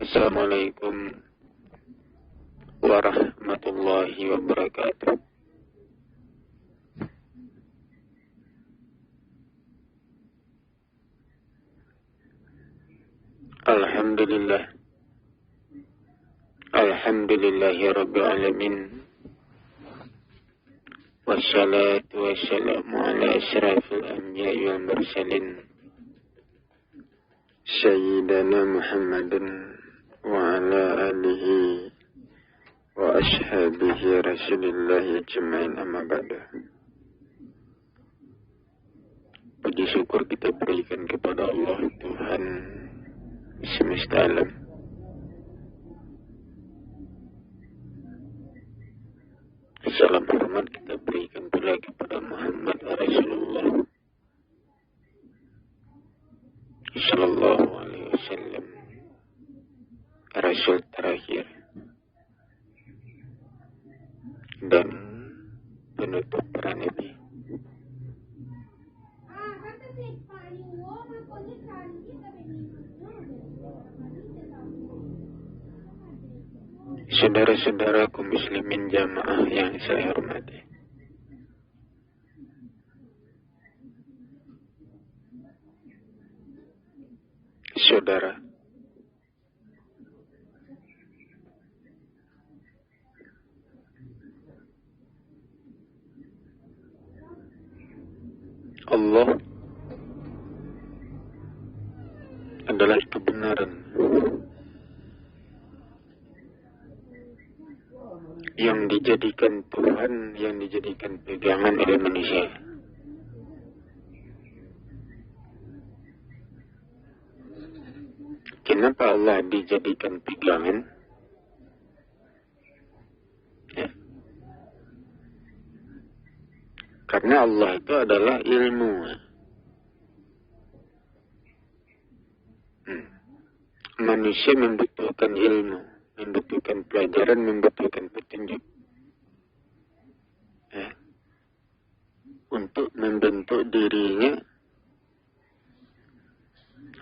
Assalamualaikum warahmatullahi wabarakatuh. Alhamdulillah. Alhamdulillahi rabbil alamin. Wassalatu wassalamu ala asyrafil anbiya'i wal mursalin. Sayyidina Muhammadin wa ala alihi wa ashabihi Rasulillahi ajma'in, amma ba'du. Puji syukur kita berikan kepada Allah Tuhan semesta alam. Salam hormat kita berikan pula kepada Muhammad Rasulullah Sallallahu Alaihi Wasallam, Rasul terakhir dan penutup para nabi. Saudara-saudaraku muslimin jamaah yang saya hormati, saudara, Allah adalah kebenaran yang dijadikan Tuhan, yang dijadikan pegangan oleh manusia. Kenapa Allah dijadikan pegangan? Ya. Karena Allah itu adalah ilmu. Manusia membutuhkan ilmu, membutuhkan pelajaran, membutuhkan petunjuk. Ya. Untuk membentuk dirinya,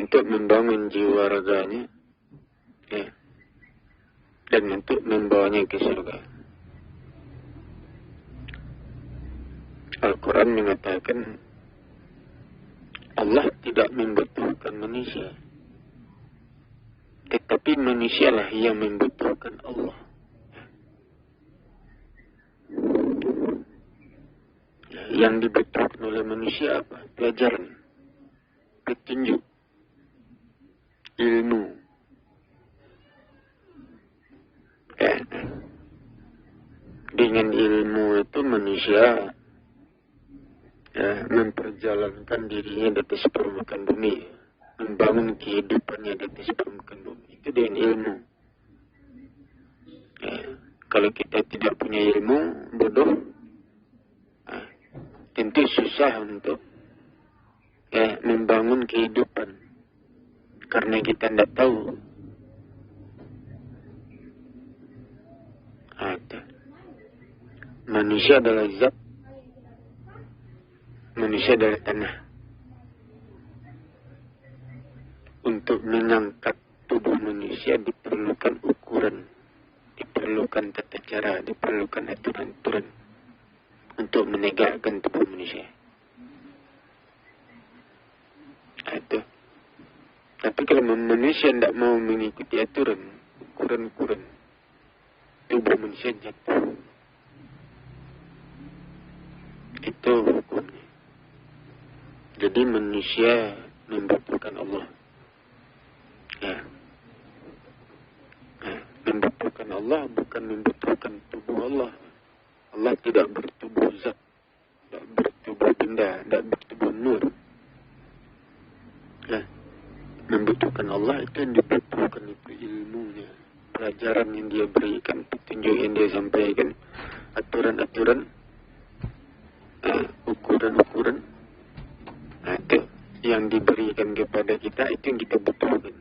untuk membangun jiwa raganya, ya, dan untuk membawanya ke surga. Al-Quran mengatakan Allah tidak membutuhkan manusia, tetapi manusialah yang membutuhkan Allah. Yang dibutuhkan oleh manusia apa? Pelajaran, petunjuk, ilmu. Ya. Dengan ilmu itu manusia memperjalankan dirinya di atas permukaan bumi, membangun kehidupannya di atas permukaan bumi. Itu dengan ilmu. Ya. Kalau kita tidak punya ilmu, bodoh, tentu susah untuk membangun kehidupan, karena kita tidak tahu. Manusia adalah zat, manusia adalah tanah. Untuk mengangkat tubuh manusia diperlukan ukuran, diperlukan tata cara, diperlukan aturan-aturan untuk menegakkan tubuh manusia. Itu. Tapi kalau manusia tidak mau mengikuti aturan, ukuran-ukuran, tubuh manusia jatuh. Itu hukumnya. Jadi manusia membutuhkan Allah. Ya. Membutuhkan Allah bukan membutuhkan tubuh Allah. Allah tidak bertubuh zat, tidak bertubuh benda, tidak bertubuh nur. Ya. Membutuhkan Allah itu yang dibutuhkan itu ilmunya, pelajaran yang dia berikan, petunjuk yang dia sampaikan, aturan-aturan, ukuran-ukuran, itu yang diberikan kepada kita, itu yang kita butuhkan.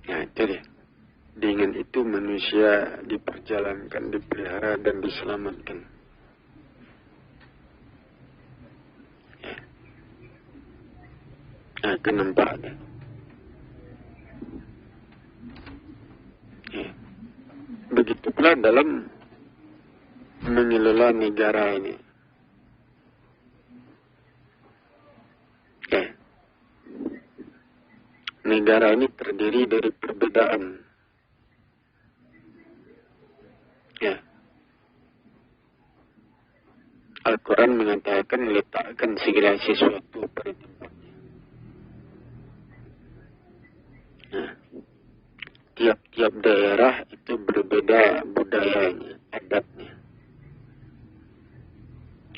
Ya, itu dia. Dengan itu manusia diperjalankan, dipelihara, dan diselamatkan. Ya. Nah, itu nampaknya. Begitu pula dalam mengelola negara ini. Ya. Negara ini terdiri dari perbedaan. Ya. Al-Quran mengatakan letakkan segala sesuatu pada tempatnya. Nah, tiap-tiap daerah itu berbeda budayanya, adatnya.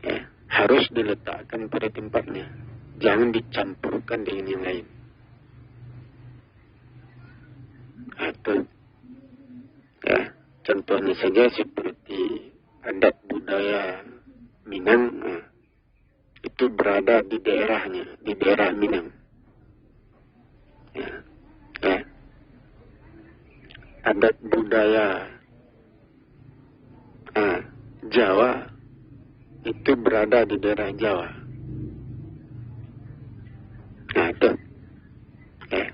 Ya, harus diletakkan pada tempatnya. Jangan dicampurkan dengan yang lain. Atau, ya, contohnya saja seperti adat budaya Minang, itu berada di daerahnya, di daerah Minang. Ya, ya. Adat budaya Jawa itu berada di daerah Jawa. Nah, itu. Ya.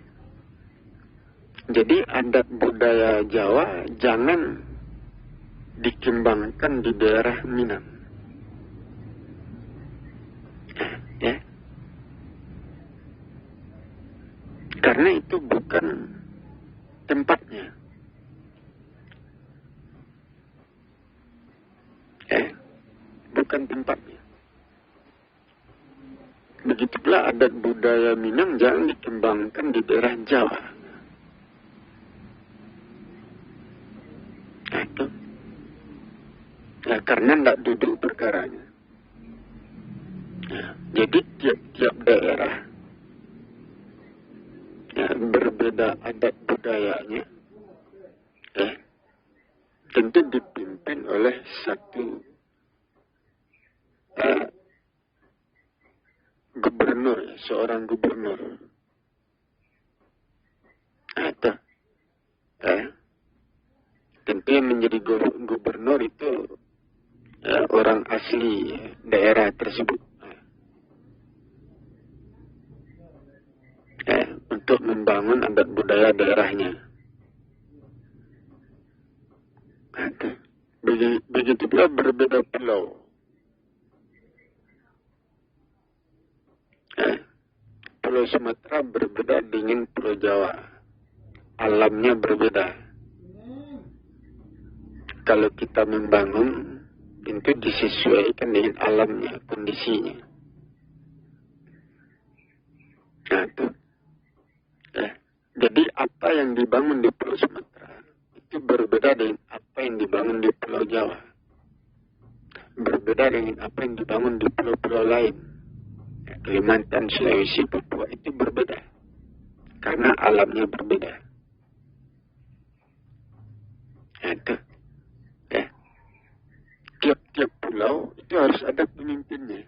Jadi adat budaya Jawa jangan dikembangkan di daerah Minang. Ya. Karena itu bukan tempatnya. Bukan tempatnya. Begitu pula adat budaya Minang jangan dikembangkan di daerah Jawa. Nah, itu. Ya, karena tidak duduk perkaranya. Ya, jadi tiap-tiap daerah ya, berbeda adat budayanya. Ya, tentu dipimpin oleh satu gubernur, seorang gubernur. Atau tentu yang menjadi gubernur itu orang asli daerah tersebut. Untuk membangun adat budaya daerahnya. Begitu pula berbeda pulau. Pulau Sumatera berbeda dengan Pulau Jawa. Alamnya berbeda. Kalau kita membangun, itu disesuaikan dengan alamnya, kondisinya. Nah, itu. Jadi apa yang dibangun di Pulau Sumatera itu berbeda dengan apa yang dibangun di Pulau Jawa. Berbeda dengan apa yang dibangun di pulau-pulau lain. Kalimantan, Sulawesi, Papua itu berbeda. Karena alamnya berbeda. Nah, itu. Ya. Tiap-tiap pulau itu harus ada pemimpinnya.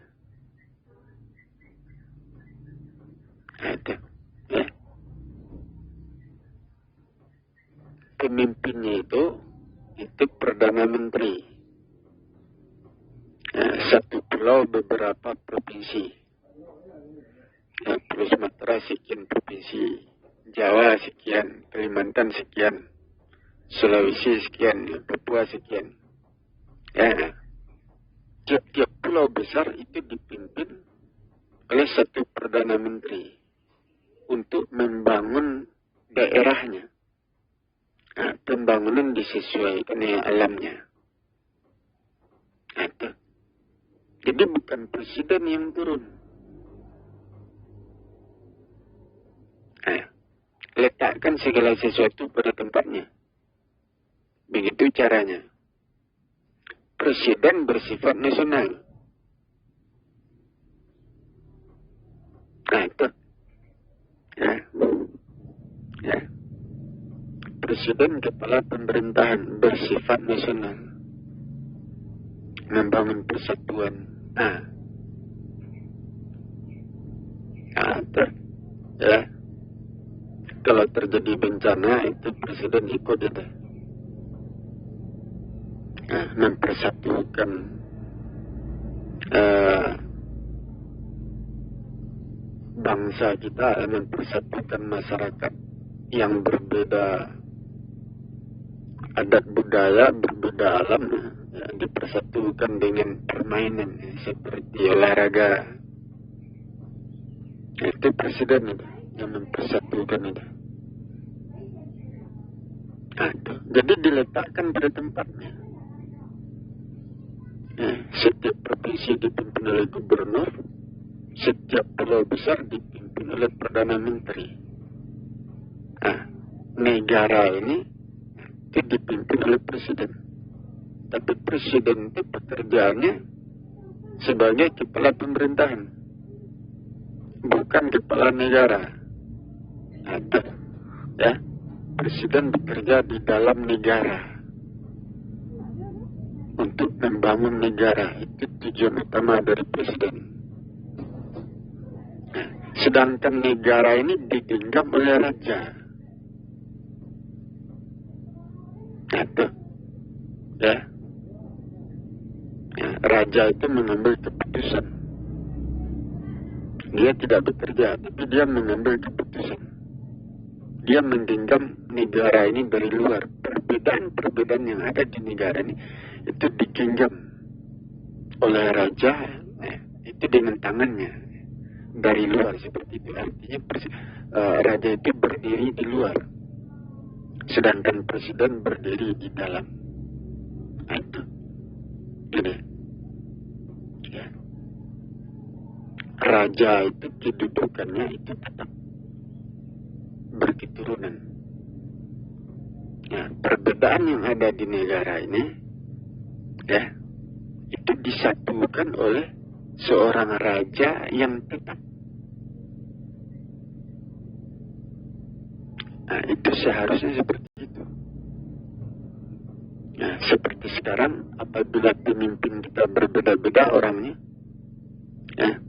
Nah, itu. Ya. Pemimpinnya itu Perdana Menteri. Satu pulau beberapa provinsi. Pulau Sumatera sekian provinsi, Jawa sekian, Kalimantan sekian, Sulawesi sekian, Papua sekian. Tiap-tiap pulau besar itu dipimpin oleh satu Perdana Menteri untuk membangun daerahnya. Pembangunan disesuaikan dengan alamnya. Jadi bukan presiden yang turun. Letakkan segala sesuatu pada tempatnya. Begitu caranya. Presiden bersifat nasional. Nah, itu. Ya. Presiden kepala pemerintahan bersifat nasional. Membangun persatuan. Ya. Kalau terjadi bencana itu presiden ikut itu. Mempersatukan bangsa kita, mempersatukan masyarakat yang berbeda adat budaya berbeda alam ya, dipersatukan dengan permainan ya, seperti olahraga. Itu presiden itu yang mempersatukan itu. Nah, itu. Jadi diletakkan pada tempatnya. Ya, setiap provinsi dipimpin oleh gubernur, setiap pulau besar dipimpin oleh Perdana Menteri. Nah, negara ini itu dipimpin oleh presiden. Tapi presiden itu pekerjaannya sebagai kepala pemerintahan, bukan kepala negara. Ada, ya, presiden bekerja di dalam negara untuk membangun negara. Itu tujuan utama dari presiden. Nah, sedangkan negara ini digenggam oleh raja. Itu, ya. Ya, raja itu mengambil keputusan. Dia tidak bekerja, tapi dia mengambil keputusan. Dia menggenggam negara ini dari luar. Perbedaan-perbedaan yang ada di negara ini itu digenggam oleh raja, itu dengan tangannya dari luar seperti itu. Artinya raja itu berdiri di luar, sedangkan presiden berdiri di dalam. Itu, jadi, ya. Raja itu kedudukannya itu tetap berketurunan. Nah, perbedaan yang ada di negara ini, ya, itu disatukan oleh seorang raja yang tetap. Nah, itu seharusnya seperti itu. Nah, seperti sekarang, apabila pemimpin kita berbeda-beda orangnya, ya,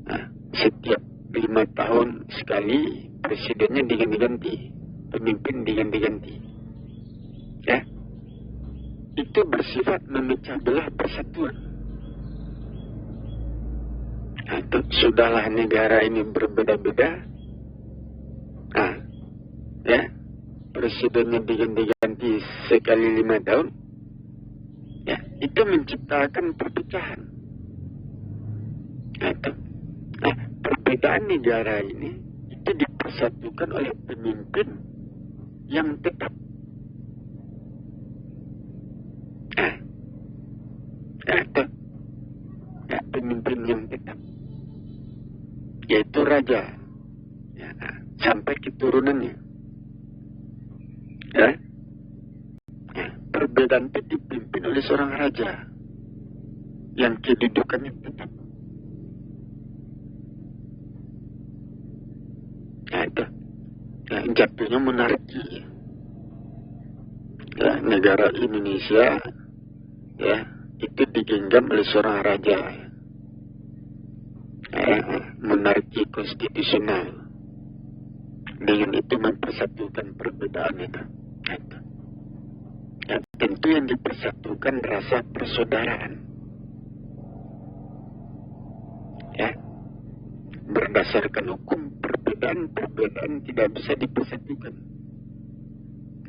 nah, setiap 5 tahun sekali presidennya diganti-ganti, pemimpin diganti-ganti, ya, itu bersifat memecah belah persatuan. Nah, itu sudahlah negara ini berbeda-beda, nah, ya, presidennya diganti-ganti sekali 5 tahun, ya, itu menciptakan perpecahan. Nah, itu. Nah, perbedaan negara ini itu dipersatukan oleh pemimpin yang tetap. Nah, itu. Ya, pemimpin yang tetap, yaitu raja, ya, sampai keturunannya. Ya, ya, perbedaan itu dipimpin oleh seorang raja yang kedudukannya tetap. Nah, itu, ya, jatuhnya monarki. Ya, negara Indonesia, ya, itu digenggam oleh seorang raja. Ya, monarki konstitusional. Dengan itu mempersatukan perbedaan itu. Ya, tentu yang dipersatukan rasa persaudaraan. Ya, berdasarkan hukum perbedaan tidak bisa dipersatukan.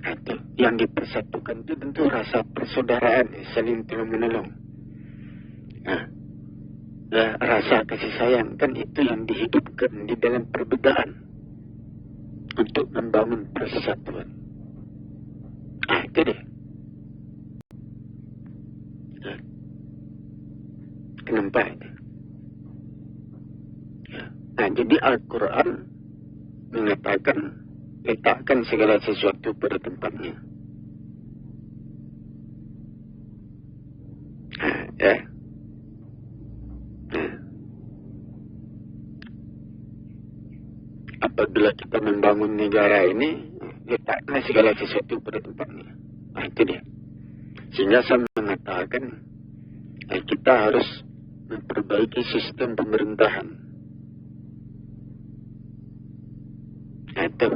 Itu yang dipersatukan itu tentu rasa persaudaraan, saling tolong menolong. Nah, ya, rasa kasih sayang kan itu yang dihidupkan di dalam perbedaan untuk membangun persatuan. Nah, itu deh. Ya. Kenapa itu? Ya. Nah, jadi Al-Quran mengatakan letakkan segala sesuatu pada tempatnya. Nah, ya. Nah, apabila kita membangun negara ini, letakkan segala sesuatu pada tempatnya. Nah, itu dia. Sehingga saya mengatakan kita harus memperbaiki sistem pemerintahan. Nah, itu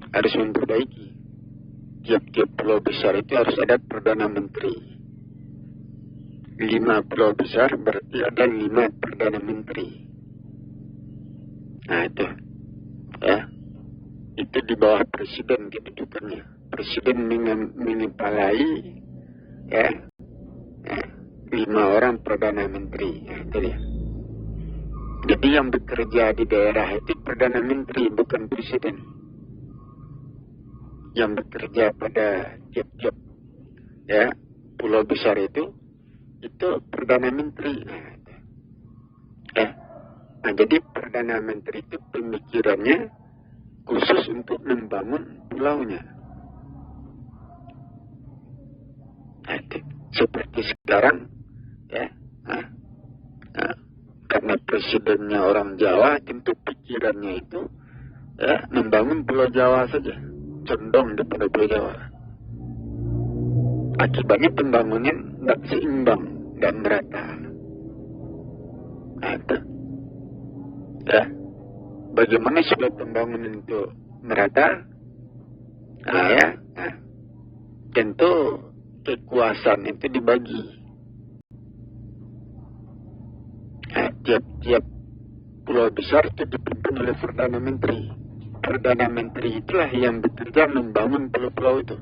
harus memperbaiki. Tiap-tiap pulau besar itu harus ada Perdana Menteri. 5 pulau besar berarti ada 5 Perdana Menteri. Nah, itu, ya, itu di bawah presiden kedudukannya. presiden mengepalai ya, 5 orang perdana menteri. Ya, itu dia. Jadi yang bekerja di daerah itu perdana menteri, bukan presiden. Yang bekerja pada tiap-tiap ya pulau besar itu perdana menteri. Nah, jadi perdana menteri itu pemikirannya khusus untuk membangun pulaunya. Nah, seperti sekarang ya. Karena presidennya orang Jawa, tentu pikirannya itu ya membangun Pulau Jawa saja, condong kepada Pulau Jawa. Akibatnya pembangunan tidak seimbang dan merata. Nah, itu. Ya, bagaimana supaya pembangunan itu merata? Tentu kekuasaan itu dibagi. Tiap-tiap pulau besar itu dipimpin oleh Perdana Menteri. Perdana Menteri itulah yang bekerja membangun pulau-pulau itu.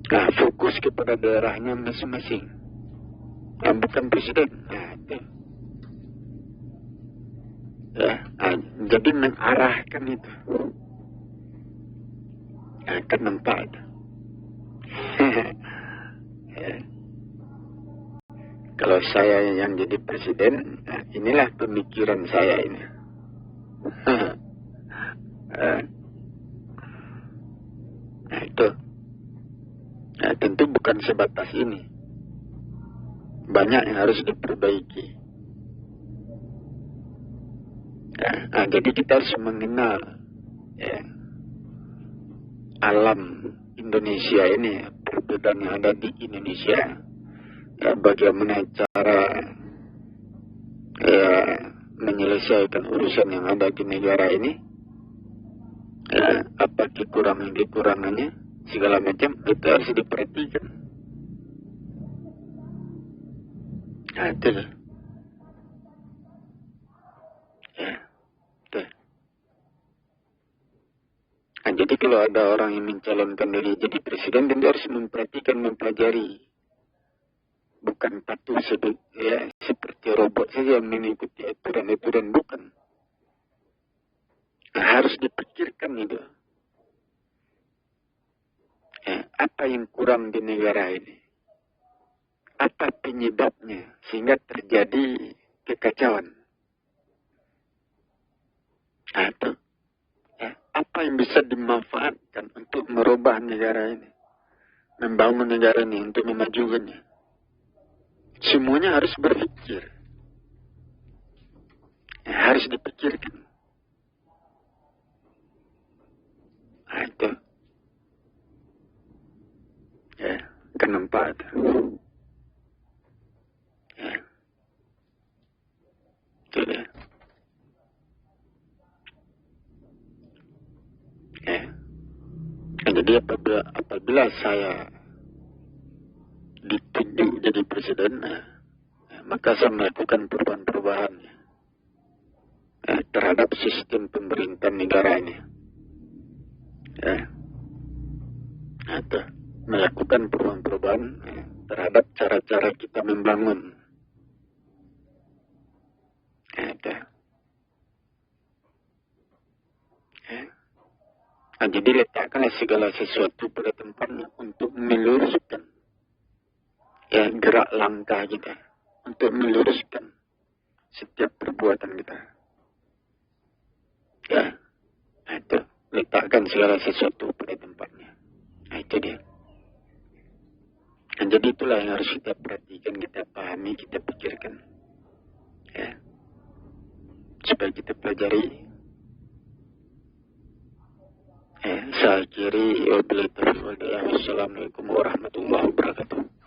Nah, fokus kepada daerahnya masing-masing. Bukan presiden. Nah, itu. Ya, jadi mengarahkan itu. Kan nampak itu. Ya. Kalau saya yang jadi presiden, inilah pemikiran saya ini. Nah, itu. Nah, tentu bukan sebatas ini. Banyak yang harus diperbaiki. Nah, jadi kita harus mengenal ya, alam Indonesia ini, perbedaan yang ada di Indonesia. Ya, bagaimana cara ya, menyelesaikan urusan yang ada di negara ini, ya, apa kekurangannya, segala macam itu harus diperhatikan. Nah, itu ya, itu. Nah, jadi kalau ada orang yang mencalonkan diri jadi presiden, tentu harus memperhatikan, mempelajari. Bukan patuh seperti robot saja mengikuti aturan-aturan, bukan. Nah, harus dipikirkan itu. Apa yang kurang di negara ini? Apa penyebabnya sehingga terjadi kekacauan? Nah, itu. Apa yang bisa dimanfaatkan untuk merubah negara ini? Membangun negara ini untuk memajukannya. Semuanya harus berpikir. Harus dipikirkan. Nah, itu. Ya, kan nampak itu. Ya. Itu dia. Ya. Nah, jadi apabila saya ditunjuk jadi presiden, maka saya melakukan perubahan-perubahan terhadap sistem pemerintahan negara ini. Ya. Atau melakukan perubahan-perubahan terhadap cara-cara kita membangun. Ada. Nah, jadi letakkanlah segala sesuatu pada tempatnya untuk meluruskan gerak langkah kita, untuk meluruskan setiap perbuatan kita. Ya, nah, itu letakkan segala sesuatu pada tempatnya. Nah, itu dia. Dan jadi itulah yang harus kita perhatikan, kita pahami, kita pikirkan. Ya, supaya kita pelajari. Saya akhiri. Wassalamualaikum warahmatullahi wabarakatuh.